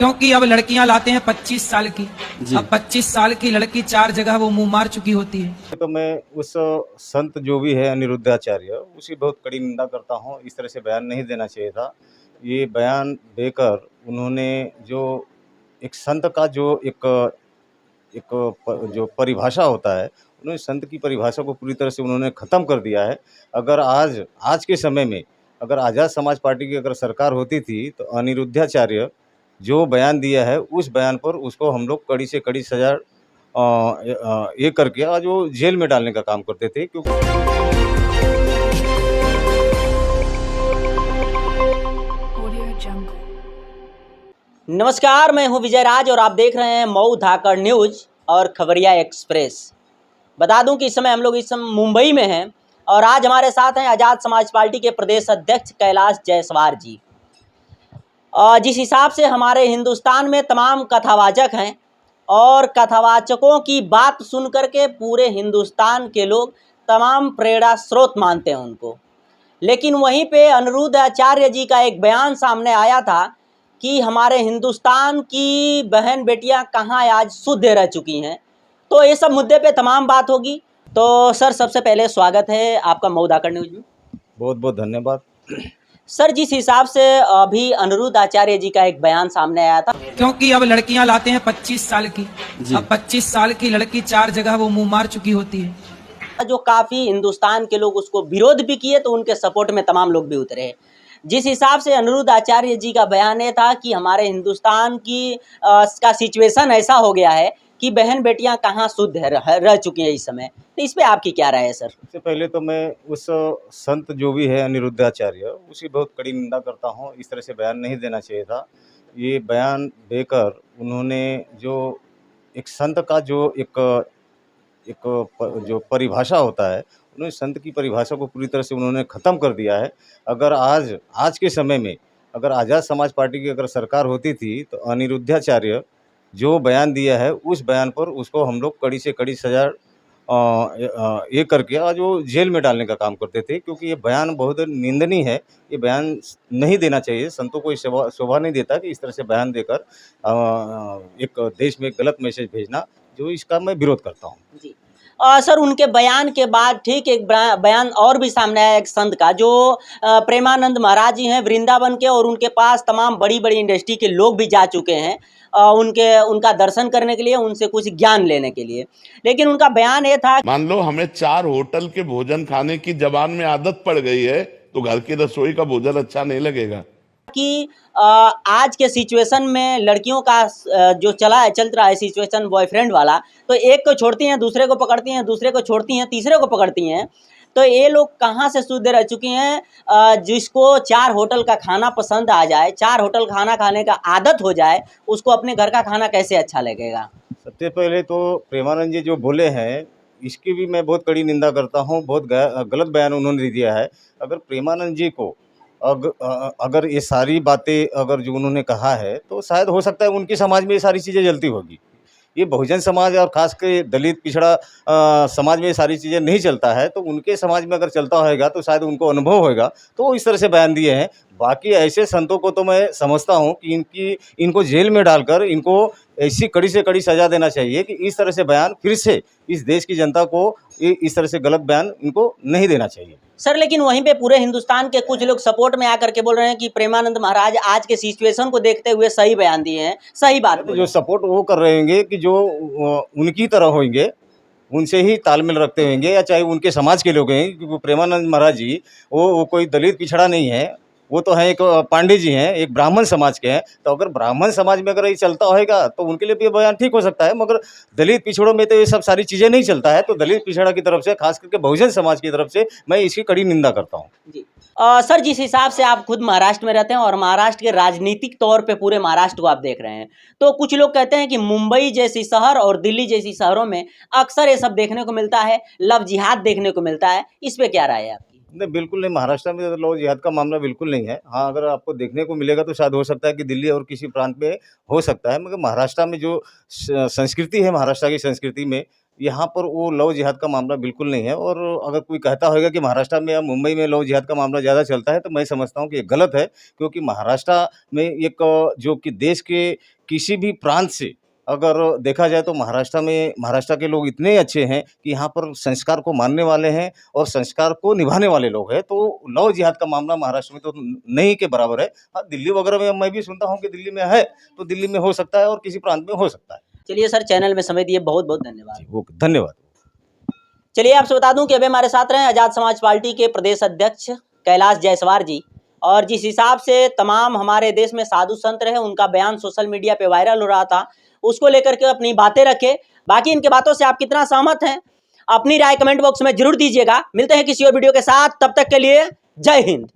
क्योंकि अब लड़कियां लाते हैं 25 साल की। अब 25 साल की लड़की 4 जगह वो मुंह मार चुकी होती है। तो मैं उस संत जो भी है अनिरुद्धाचार्य उसकी बहुत कड़ी निंदा करता हूँ। इस तरह से बयान नहीं देना चाहिए था। ये बयान देकर उन्होंने जो एक संत का जो जो परिभाषा होता है, उन्होंने संत की परिभाषा को पूरी तरह से उन्होंने ख़त्म कर दिया है। अगर आज आज के समय में अगर आज़ाद समाज पार्टी की अगर सरकार होती थी तो अनिरुद्धाचार्य जो बयान दिया है उस बयान पर उसको हम लोग कड़ी से कड़ी सज़ा ये करके आज वो जेल में डालने का काम करते थे क्योंकि नमस्कार, मैं हूं विजय राज और आप देख रहे हैं मऊ धाकड़ न्यूज और खबरिया एक्सप्रेस। बता दूं कि इस समय हम लोग मुंबई में हैं और आज हमारे साथ हैं आज़ाद समाज पार्टी के प्रदेश अध्यक्ष कैलाश जायसवाल जी। जिस हिसाब से हमारे हिंदुस्तान में तमाम कथावाचक हैं और कथावाचकों की बात सुन करके पूरे हिंदुस्तान के लोग तमाम प्रेरणा स्रोत मानते हैं उनको, लेकिन वहीं पे अनिरुद्ध आचार्य जी का एक बयान सामने आया था कि हमारे हिंदुस्तान की बहन बेटियां कहाँ आज शुद्ध रह चुकी हैं। तो ये सब मुद्दे पे तमाम बात होगी। तो सर, सबसे पहले स्वागत है आपका मऊ धाकड़ न्यूज में। बहुत बहुत धन्यवाद। सर, जिस हिसाब से अभी अनिरुद्ध आचार्य जी का एक बयान सामने आया था, क्योंकि अब लड़कियां लाते हैं 25 साल की। अब 25 साल की लड़की 4 जगह वो मुंह मार चुकी होती है, जो काफी हिंदुस्तान के लोग उसको विरोध भी किए, तो उनके सपोर्ट में तमाम लोग भी उतरे। जिस हिसाब से अनिरुद्ध आचार्य जी का बयान ये था कि हमारे हिंदुस्तान की का सिचुएशन ऐसा हो गया है कि बहन बेटियां कहाँ शुद्ध रह चुकी हैं इस समय। तो इस पे आपकी क्या राय है सर? सबसे पहले तो मैं उस संत जो भी है अनिरुद्धाचार्य उसकी बहुत कड़ी निंदा करता हूँ। इस तरह से बयान नहीं देना चाहिए था। ये बयान देकर उन्होंने जो एक संत का जो जो परिभाषा होता है, उन्होंने संत की परिभाषा को पूरी तरह से उन्होंने ख़त्म कर दिया है। अगर आज के समय में अगर आज़ाद समाज पार्टी की अगर सरकार होती थी तो अनिरुद्धाचार्य जो बयान दिया है उस बयान पर उसको हम लोग कड़ी से कड़ी सज़ा ये करके आज वो जेल में डालने का काम करते थे क्योंकि ये बयान बहुत निंदनीय है। ये बयान नहीं देना चाहिए। संतों को ये शोभा नहीं देता कि इस तरह से बयान देकर एक देश में गलत मैसेज भेजना, जो इसका मैं विरोध करता हूँ। जी सर, उनके बयान के बाद ठीक एक बयान और भी सामने आया एक संत का, जो प्रेमानंद महाराज जी हैं वृंदावन के, और उनके पास तमाम बड़ी बड़ी इंडस्ट्री के लोग भी जा चुके हैं उनका दर्शन करने के लिए, उनसे कुछ ज्ञान लेने के लिए। लेकिन उनका बयान ये था, मान लो हमें 4 होटल के भोजन खाने की जबान में आदत पड़ गई है तो घर की रसोई का भोजन अच्छा नहीं लगेगा कि आज के सिचुएशन में लड़कियों का जो चल रहा है सिचुएशन बॉयफ्रेंड वाला, तो एक को छोड़ती हैं, दूसरे को पकड़ती हैं, दूसरे को छोड़ती हैं, तीसरे को पकड़ती हैं। तो ये लोग कहाँ से शुद्ध रह चुकी हैं? जिसको 4 होटल का खाना पसंद आ जाए, 4 होटल खाना खाने का आदत हो जाए, उसको अपने घर का खाना कैसे अच्छा लगेगा? सबसे पहले तो प्रेमानंद जी जो बोले हैं इसकी भी मैं बहुत कड़ी निंदा करता हूँ। बहुत गलत बयान उन्होंने दिया है। अगर प्रेमानंद जी को अगर ये सारी बातें अगर जो उन्होंने कहा है तो शायद हो सकता है उनकी समाज में ये सारी चीज़ें जलती होगी। ये बहुजन समाज और खास के दलित पिछड़ा समाज में ये सारी चीज़ें नहीं चलता है, तो उनके समाज में अगर चलता होगा तो शायद उनको अनुभव होगा, तो वो इस तरह से बयान दिए हैं। बाकी ऐसे संतों को तो मैं समझता हूँ कि इनको जेल में डालकर इनको ऐसी कड़ी से कड़ी सज़ा देना चाहिए कि इस तरह से बयान फिर से इस देश की जनता को इस तरह से गलत बयान इनको नहीं देना चाहिए। सर, लेकिन वहीं पे पूरे हिंदुस्तान के कुछ लोग सपोर्ट में आकर के बोल रहे हैं कि प्रेमानंद महाराज आज के सिचुएशन को देखते हुए सही बयान दिए हैं, सही बात तो जो सपोर्ट वो कर रहे होंगे कि जो उनकी तरह होंगे, उनसे ही तालमेल रखते होंगे, या चाहे उनके समाज के लोग हैं, क्योंकि प्रेमानंद महाराज जी वो कोई दलित पिछड़ा नहीं है। वो तो हैं एक पांडे जी हैं, एक ब्राह्मण समाज के हैं। तो अगर ब्राह्मण समाज में अगर ये चलता होगा तो उनके लिए भी ये बयान ठीक हो सकता है, मगर दलित पिछड़ों में तो ये सब सारी चीज़ें नहीं चलता है। तो दलित पिछड़ा की तरफ से, खास करके बहुजन समाज की तरफ से, मैं इसकी कड़ी निंदा करता हूँ। जी सर, जिस हिसाब से आप खुद महाराष्ट्र में रहते हैं और महाराष्ट्र के राजनीतिक तौर पे पूरे महाराष्ट्र को आप देख रहे हैं, तो कुछ लोग कहते हैं कि मुंबई जैसी शहर और दिल्ली जैसी शहरों में अक्सर ये सब देखने को मिलता है, लव जिहाद देखने को मिलता है। इस पे क्या राय है आपकी? नहीं, बिल्कुल नहीं। महाराष्ट्र में तो लव जिहाद का मामला बिल्कुल नहीं है। हाँ, अगर आपको देखने को मिलेगा तो शायद हो सकता है कि दिल्ली और किसी प्रांत में हो सकता है, मगर महाराष्ट्र में जो संस्कृति है, महाराष्ट्र की संस्कृति में यहाँ पर वो लव जिहाद का मामला बिल्कुल नहीं है। और अगर कोई कहता होगा कि महाराष्ट्र में या मुंबई में लव जिहाद का मामला ज़्यादा चलता है, तो मैं समझता हूँ कि ये गलत है, क्योंकि महाराष्ट्र में एक जो कि देश के किसी भी प्रांत से अगर देखा जाए तो महाराष्ट्र के लोग इतने अच्छे हैं कि यहाँ पर संस्कार को मानने वाले हैं और संस्कार को निभाने वाले लोग हैं। तो लव जिहाद का मामला महाराष्ट्र में तो नहीं के बराबर है। हाँ, दिल्ली वगैरह में मैं भी सुनता हूँ कि दिल्ली में है, तो दिल्ली में हो सकता है और किसी प्रांत में हो सकता है। चलिए सर, चैनल में समय दिए बहुत बहुत धन्यवाद। ओके, धन्यवाद। चलिए आपसे बता दूं कि अभी हमारे साथ रहे आज़ाद समाज पार्टी के प्रदेश अध्यक्ष कैलाश जायसवाल जी। और जिस हिसाब से तमाम हमारे देश में साधु संत रहे, उनका बयान सोशल मीडिया पे वायरल हो रहा था, उसको लेकर के अपनी बातें रखे। बाकी इनके बातों से आप कितना सहमत हैं, अपनी राय कमेंट बॉक्स में जरूर दीजिएगा। मिलते हैं किसी और वीडियो के साथ, तब तक के लिए जय हिंद।